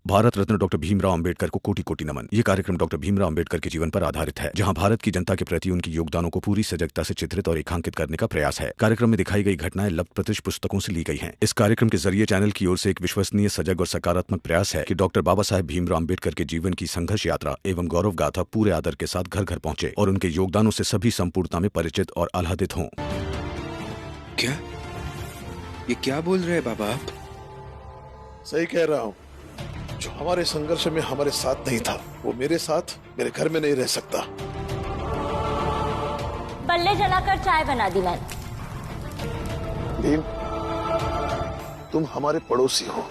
Bharat Ratna doctor Bhimrao Ambedkar को कोटि कोटि नमन। ये कार्यक्रम डॉक्टर भीमराव अंबेडकर के जीवन पर आधारित है, जहां भारत की जनता के प्रति उनके योगदानों को पूरी सजगता से चित्रित और रेखांकित करने का प्रयास है। कार्यक्रम में दिखाई गई घटनाएं लब्ध प्रतिष्ठ पुस्तकों से ली गई हैं। इस कार्यक्रम के जरिए चैनल की ओर से एक विश्वसनीय, सजग और सकारात्मक प्रयास है कि डॉक्टर बाबा साहेब भीमराव अंबेडकर के जीवन की संघर्ष यात्रा एवं गौरव गाथा पूरे आदर के साथ घर घर पहुंचे और उनके योगदानों से सभी संपूर्णता में परिचित और आह्लादित हों। क्या ये क्या बोल रहे हैं बाबा आप? सही कह रहा हूँ। जो हमारे संघर्ष में हमारे साथ नहीं था, वो मेरे साथ मेरे घर में नहीं रह सकता। पल्ले जलाकर चाय बना दी मैंने। भीम, तुम हमारे पड़ोसी हो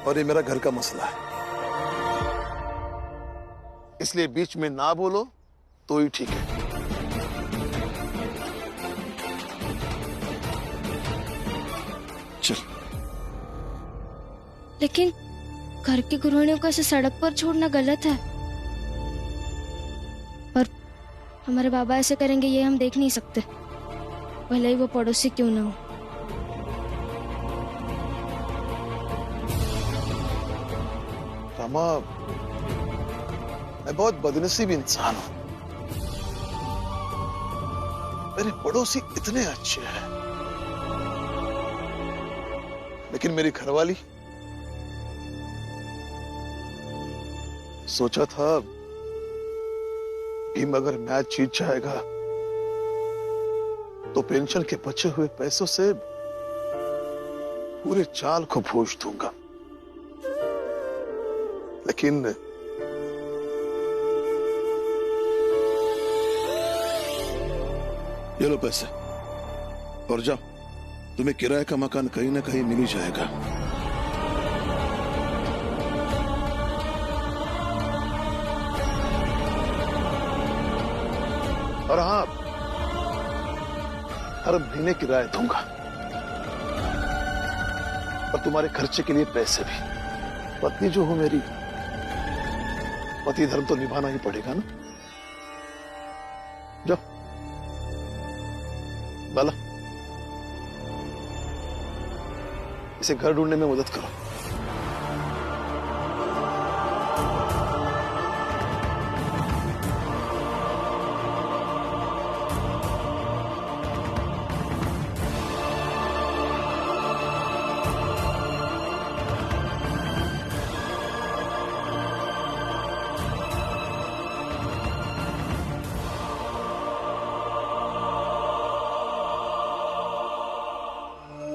और ये मेरा घर का मसला है, इसलिए बीच में ना बोलो तो ही ठीक है। चल। लेकिन घर की गृहिणियों को ऐसे सड़क पर छोड़ना गलत है, और हमारे बाबा ऐसे करेंगे ये हम देख नहीं सकते, भले ही वो पड़ोसी क्यों ना हो। रामा, मैं बहुत बदनसीब इंसान हूं। मेरे पड़ोसी इतने अच्छे हैं, लेकिन मेरी घरवाली, सोचा था भीम अगर मैच जीत जाएगा तो पेंशन के बचे हुए पैसों से पूरे चाल को भूज दूंगा, लेकिन ये लो पैसे और जाओ, तुम्हें किराए का मकान कहीं ना कहीं मिल ही जाएगा। और हाँ, हर महीने किराया दूंगा और तुम्हारे खर्चे के लिए पैसे भी। पत्नी जो हो मेरी, पति धर्म तो निभाना ही पड़ेगा ना। जाओ बाला, इसे घर ढूंढने में मदद करो।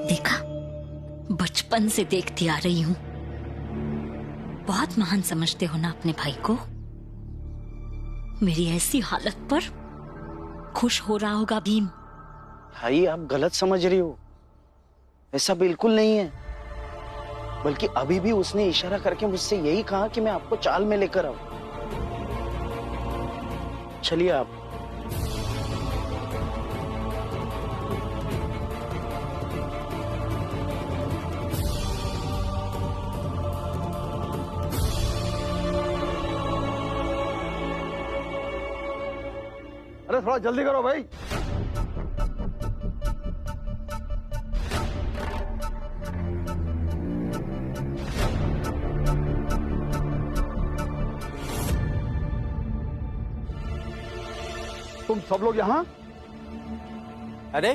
देखा, बचपन से देखती आ रही हूं। बहुत महान समझते हो ना अपने भाई को। मेरी ऐसी हालत पर खुश हो रहा होगा भीम। भाई, आप गलत समझ रही हो, ऐसा बिल्कुल नहीं है। बल्कि अभी भी उसने इशारा करके मुझसे यही कहा कि मैं आपको चाल में लेकर आऊं। चलिए आप। अरे थोड़ा जल्दी करो भाई। तुम सब लोग यहाँ? अरे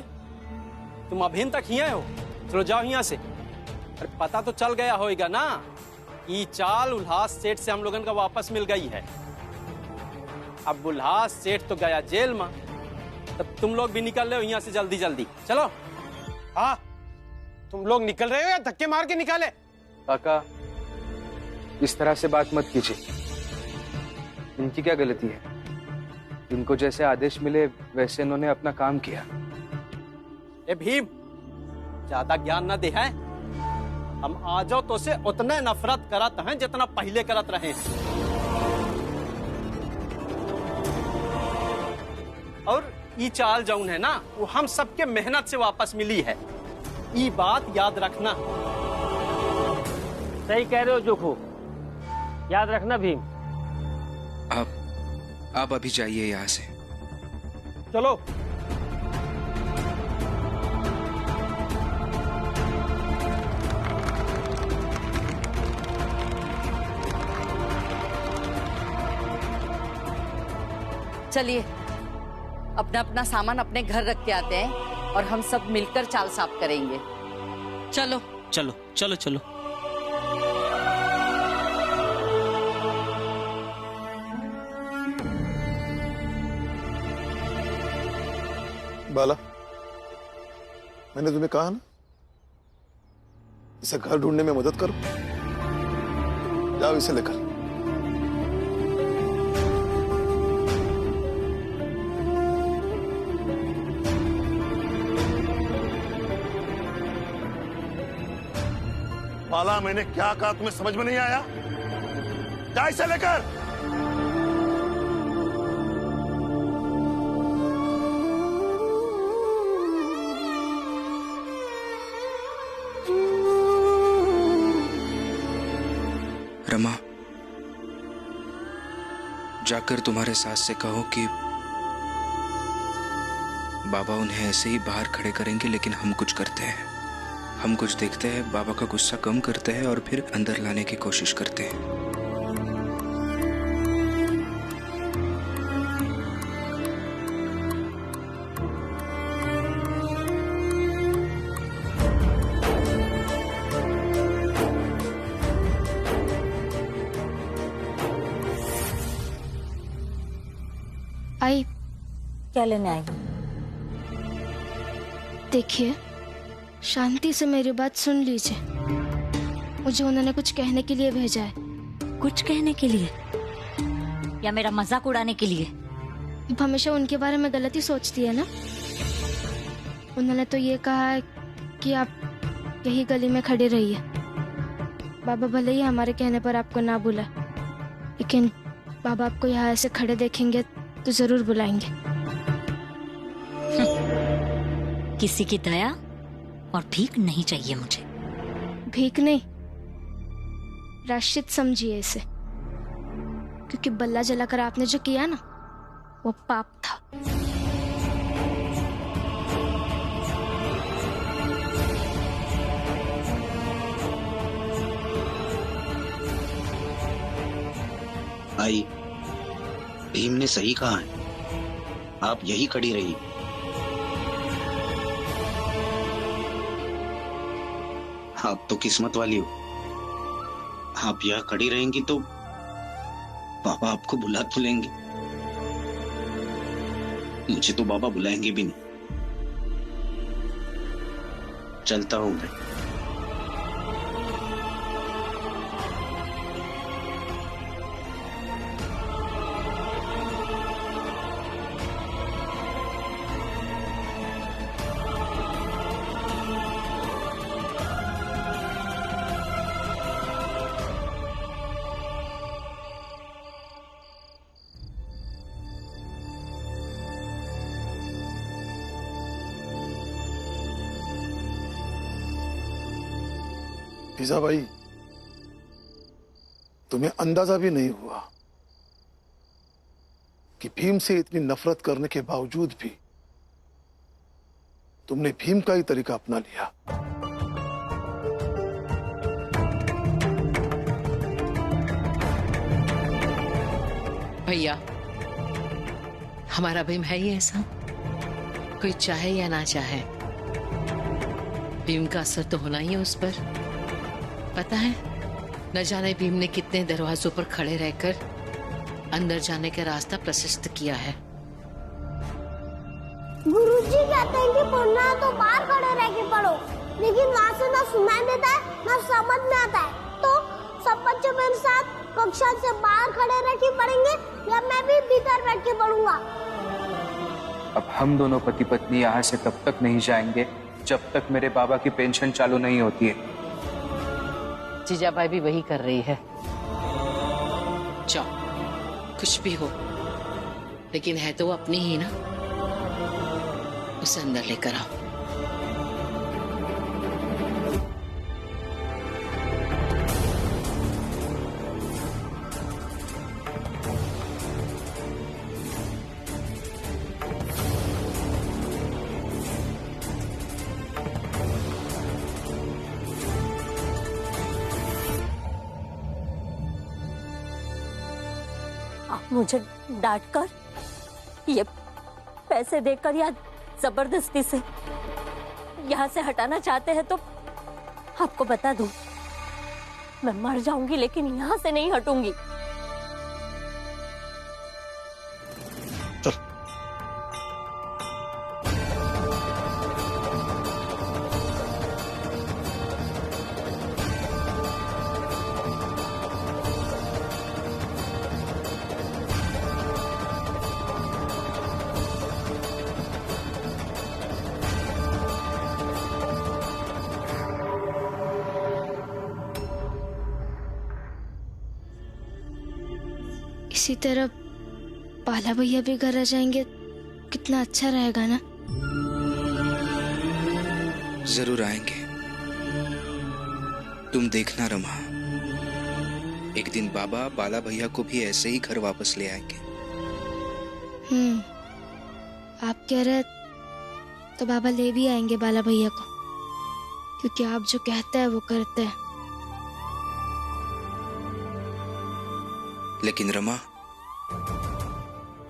तुम अभी तक ही आए हो? चलो जाओ यहाँ से। अरे पता तो चल गया होगा ना, ये चाल उल्लास सेठ से हम लोगन का वापस मिल गई है। अब उल्लास सेठ तो गया जेल में, तब तुम लोग भी निकल रहे हो यहाँ से जल्दी जल्दी। चलो। हाँ, तुम लोग निकल रहे हो या धक्के मार के निकाले? काका, इस तरह से बात मत कीजिए। इनकी क्या गलती है? इनको जैसे आदेश मिले वैसे इन्होंने अपना काम किया। ए भीम, ज्यादा ज्ञान न दे है। हम आजो तो से उतने नफरत करत हैं जितना पहले करत रहे हैं। और ये चाल जौन है ना, वो हम सबके मेहनत से वापस मिली है। ये बात याद रखना। सही कह रहे हो जोखो, याद रखना भीम। आप अभी जाइए यहाँ से। चलो। चलिए अपना अपना सामान अपने घर रख के आते हैं और हम सब मिलकर चाल साफ करेंगे। चलो चलो चलो चलो। बाला, मैंने तुम्हें कहा ना, इसे घर ढूंढने में मदद करो। जाओ इसे लेकर। बाला, मैंने क्या कहा तुम्हें समझ में नहीं आया? जा इसे लेकर। रमा, जाकर तुम्हारे सास से कहो कि बाबा उन्हें ऐसे ही बाहर खड़े करेंगे, लेकिन हम कुछ करते हैं। हम कुछ देखते हैं, बाबा का गुस्सा कम करते हैं और फिर अंदर लाने की कोशिश करते हैं। आई, क्या लेने आई? देखिए, शांति से मेरी बात सुन लीजिए। मुझे उन्होंने कुछ कहने के लिए भेजा है। कुछ कहने के लिए या मेरा मजाक उड़ाने के लिए? आप हमेशा उनके बारे में गलती सोचती है ना। उन्होंने तो ये कहा है कि आप यही गली में खड़े रहिए। बाबा भले ही हमारे कहने पर आपको ना बुला, लेकिन बाबा आपको यहाँ ऐसे खड़े देखेंगे तो जरूर बुलाएंगे। किसी की दया और भीख नहीं चाहिए मुझे। भीख नहीं, प्रायश्चित समझिए इसे, क्योंकि बल्ला जलाकर आपने जो किया ना, वो पाप था। आई, भीम ने सही कहा है, आप यही खड़ी रही। आप तो किस्मत वाली हो। आप यह खड़ी रहेंगी तो बाबा आपको बुला तो लेंगे, मुझे तो बाबा बुलाएंगे भी नहीं। चलता हूं मैं। फीजा भाई, तुम्हें अंदाजा भी नहीं हुआ कि भीम से इतनी नफरत करने के बावजूद भी तुमने भीम का ही तरीका अपना लिया। भैया, हमारा भीम है ही ऐसा, कोई चाहे या ना चाहे भीम का असर तो होना ही है उस पर। पता है, न जाने भीम ने कितने दरवाजों पर खड़े रहकर अंदर जाने का रास्ता प्रशस्त किया है। गुरुजी कहते हैं कि पढ़ना है तो बाहर खड़े रह के पढ़ो, लेकिन वहाँ से ना सुनाई देता है ना समझ में आता है। तो सब बच्चे मेरे साथ कक्षा से बाहर खड़े रह के पढ़ेंगे या मैं भी भीतर बैठ के पढ़ूंगा? अब हम दोनों पति पत्नी यहाँ से तब तक नहीं जाएंगे जब तक मेरे बाबा की पेंशन चालू नहीं होती है। जीजाबाई भी वही कर रही है। जाओ, कुछ भी हो, लेकिन है तो वो अपनी ही ना, उसे अंदर लेकर आओ। मुझे डांट कर ये पैसे देकर या जबरदस्ती से यहाँ से हटाना चाहते हैं तो आपको बता दूं, मैं मर जाऊंगी लेकिन यहाँ से नहीं हटूंगी। इसी तरह बाला भैया भी घर आ जाएंगे, कितना अच्छा रहेगा ना। जरूर आएंगे, तुम देखना रमा, एक दिन बाबा बाला भैया को भी ऐसे ही घर वापस ले आएंगे। आप कह रहे तो बाबा ले भी आएंगे बाला भैया को, क्योंकि आप जो कहते हैं वो करते हैं। लेकिन रमा,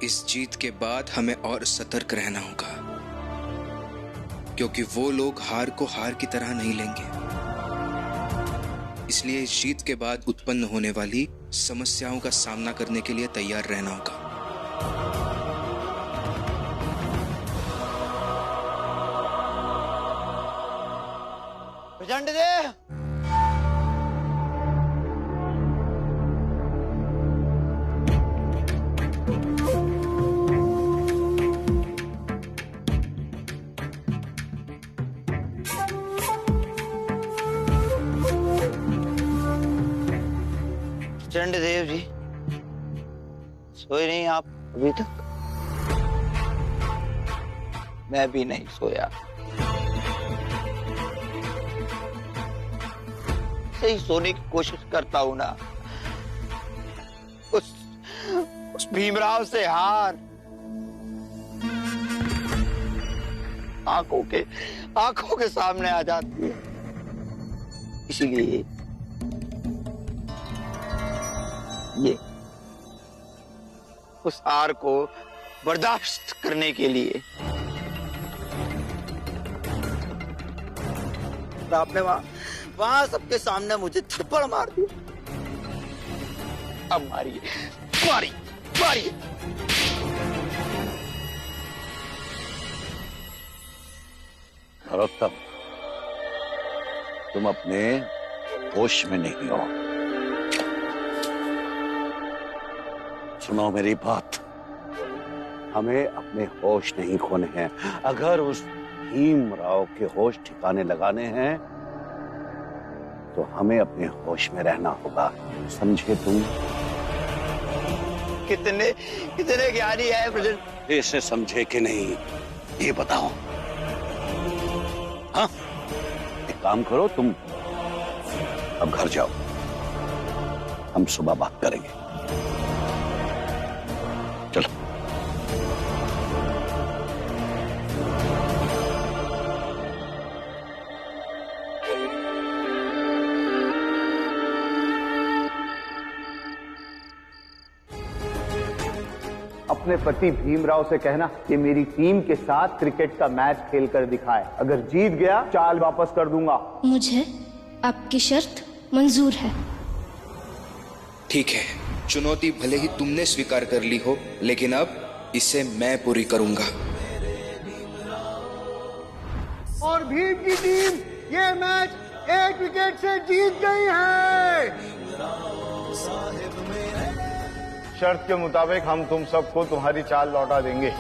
इस जीत के बाद हमें और सतर्क रहना होगा, क्योंकि वो लोग हार को हार की तरह नहीं लेंगे। इसलिए इस जीत के बाद उत्पन्न होने वाली समस्याओं का सामना करने के लिए तैयार रहना होगा। प्रचंड दे। चंडदेव जी, सोए नहीं आप अभी तक? मैं भी नहीं सोया, सही सोने की कोशिश करता हूं ना। उस भीमराव से हार आंखों के सामने आ जाती है। इसीलिए ये उस हार को बर्दाश्त करने के लिए आपने वहां सबके सामने मुझे थप्पड़ मार दिया। अब मारिए, मारिए, मारिए। नरोत्तम, तुम अपने होश में नहीं हो। सुनो मेरी बात, हमें अपने होश नहीं खोने हैं। अगर उस भीमराव के होश ठिकाने लगाने हैं तो हमें अपने होश में रहना होगा, समझे तुम? कितने ज्ञानी है प्रेसिडेंट? इसे समझे कि नहीं ये बताओ। हाँ, एक काम करो, तुम अब घर जाओ, हम सुबह बात करेंगे। चलो। अपने पति भीमराव से कहना कि मेरी टीम के साथ क्रिकेट का मैच खेलकर दिखाए। अगर जीत गया चाल वापस कर दूंगा। मुझे आपकी शर्त मंजूर है। ठीक है, चुनौती भले ही तुमने स्वीकार कर ली हो, लेकिन अब इसे मैं पूरी करूंगा। और भीम की टीम ये मैच 1 विकेट से जीत गई है। शर्त के मुताबिक हम तुम सबको तुम्हारी चाल लौटा देंगे।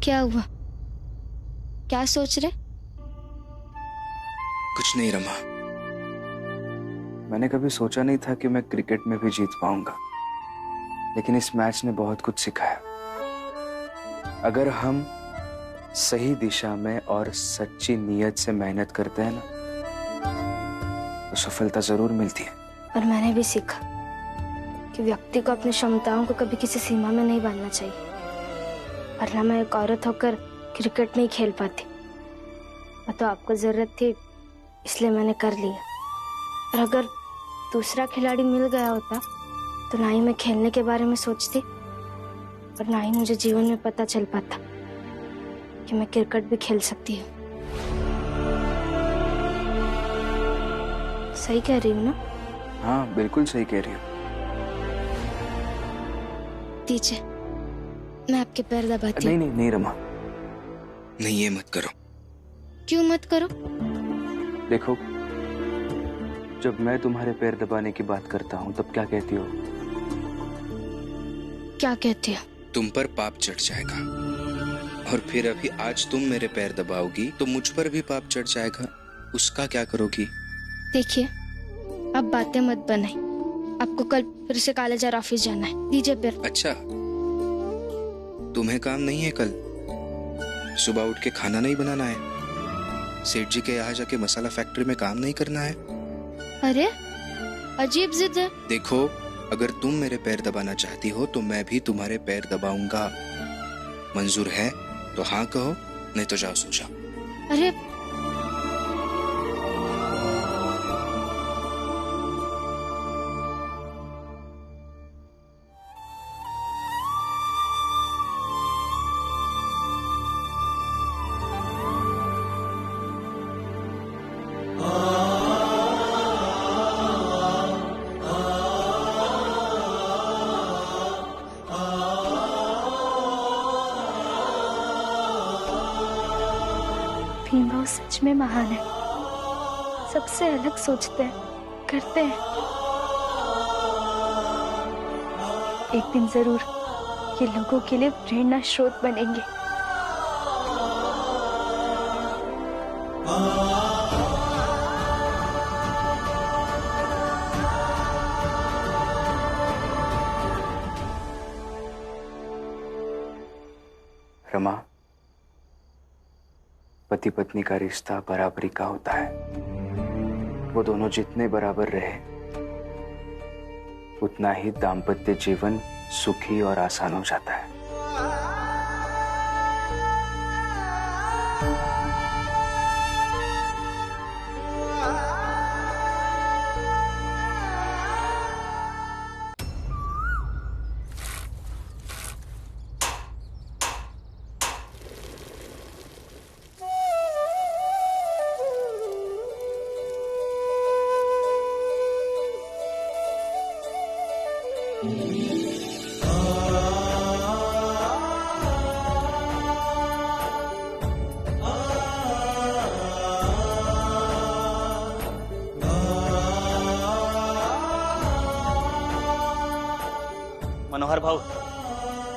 क्या हुआ? क्या सोच रहे? कुछ नहीं रमा। मैंने कभी सोचा नहीं था कि मैं क्रिकेट में भी जीत पाऊंगा, लेकिन इस मैच ने बहुत कुछ सिखाया। अगर हम सही दिशा में और सच्ची नीयत से मेहनत करते हैं ना, तो सफलता जरूर मिलती है। और मैंने भी सीखा कि व्यक्ति को अपनी क्षमताओं को कभी किसी सीमा में नहीं बांधना चाहिए, वरना मैं एक औरत होकर क्रिकेट नहीं खेल पाती। तो आपको जरूरत थी, इसलिए मैंने कर लिया। और अगर दूसरा खिलाड़ी मिल गया होता तो ना ही मैं खेलने के बारे में सोचती और ना ही मुझे जीवन में पता चल पाता कि मैं क्रिकेट भी खेल सकती हूँ। सही कह रही हूँ ना? हाँ बिल्कुल सही कह रही हो। दीजिए, मैं आपके पैर दबाती हूँ। नहीं रमा, नहीं ये मत करो। क्यों मत करो? देखो, जब मैं तुम्हारे पैर दबाने की बात करता हूँ तब क्या कहती हो? क्या कहती हो? तुम पर पाप चढ़ जाएगा, और फिर अभी आज तुम मेरे पैर दबाओगी तो मुझ पर भी पाप चढ़ जाएगा। उसका क्या करोगी? देखिए, अब बातें मत बनाई। आपको कल फिर से कॉलेज ऑफिस जाना है। दीजिए पैर। अच्छा, तुम्हें काम नहीं है कल? सुबह उठ के खाना नहीं बनाना है? सेठ जी के यहाँ जाके मसाला फैक्ट्री में काम नहीं करना है? अरे अजीब जिद है। देखो, अगर तुम मेरे पैर दबाना चाहती हो तो मैं भी तुम्हारे पैर दबाऊंगा। मंजूर है तो हाँ कहो, नहीं तो जाओ सो जाओ। अरे भीमराव सच में महान है। सबसे अलग सोचते हैं, करते हैं। एक दिन जरूर ये लोगों के लिए प्रेरणा स्रोत बनेंगे। रमा, पति पत्नी का रिश्ता बराबरी का होता है। वो दोनों जितने बराबर रहे उतना ही दाम्पत्य जीवन सुखी और आसान हो जाता है। मनोहर भाऊ,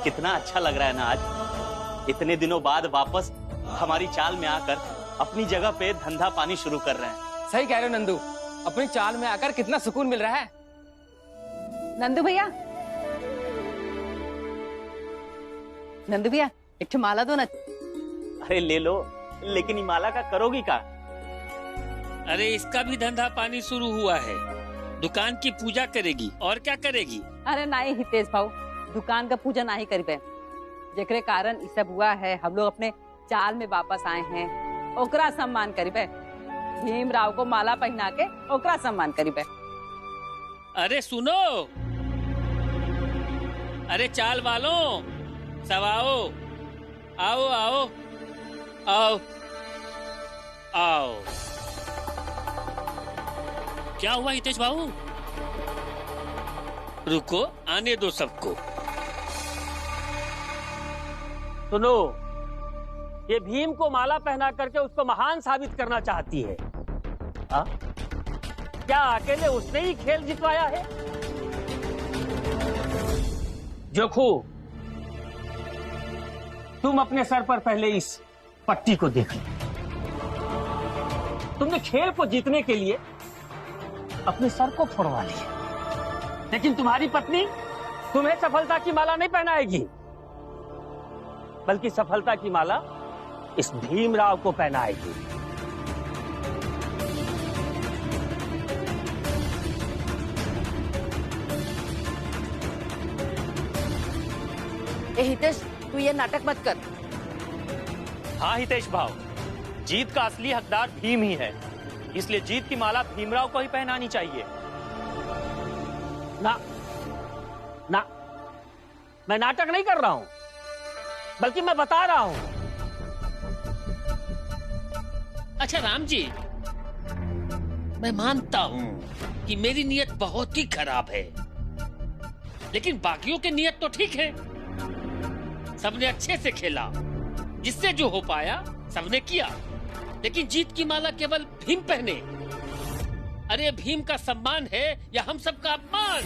कितना अच्छा लग रहा है ना आज। इतने दिनों बाद वापस हमारी चाल में आकर अपनी जगह पे धंधा पानी शुरू कर रहे हैं। सही कह रहे हो नंदू, अपनी चाल में आकर कितना सुकून मिल रहा है। नंदू भैया, नंदू भैया एक ठो माला दो ना। अरे ले लो, लेकिन ये माला का करोगी का? अरे इसका भी धंधा पानी शुरू हुआ है, दुकान की पूजा करेगी और क्या करेगी। अरे नहीं हितेश भाऊ, दुकान का पूजा नहीं करीबे, जेकरे कारण ये सब हुआ है। हम लोग अपने चाल में वापस आए हैं, ओकरा सम्मान करीबे। भीमराव को माला पहना के ओकरा सम्मान करीबे। अरे सुनो, अरे चाल वालों सब आओ, आओ आओ आओ आओ। क्या हुआ हितेश बाबू? रुको, आने दो सबको। सुनो, ये भीम को माला पहना करके उसको महान साबित करना चाहती है। आ? क्या अकेले उसने ही खेल जितवाया है? जोखू, तुम अपने सर पर पहले इस पट्टी को देख लो। तुमने खेल को जीतने के लिए अपने सर को फोड़वा लिया, लेकिन तुम्हारी पत्नी तुम्हें सफलता की माला नहीं पहनाएगी, बल्कि सफलता की माला इस भीमराव को पहनाएगी। हितेश, तू ये नाटक मत कर। हाँ हितेश भाव, जीत का असली हकदार भीम ही है, इसलिए जीत की माला भीमराव को ही पहनानी चाहिए। ना ना, मैं नाटक नहीं कर रहा हूं, बल्कि मैं बता रहा हूं। अच्छा राम जी, मैं मानता हूं कि मेरी नीयत बहुत ही खराब है, लेकिन बाकियों की नीयत तो ठीक है। सबने अच्छे से खेला, जिससे जो हो पाया सबने किया, लेकिन जीत की माला केवल भीम पहने। अरे भीम का सम्मान है या हम सबका अपमान?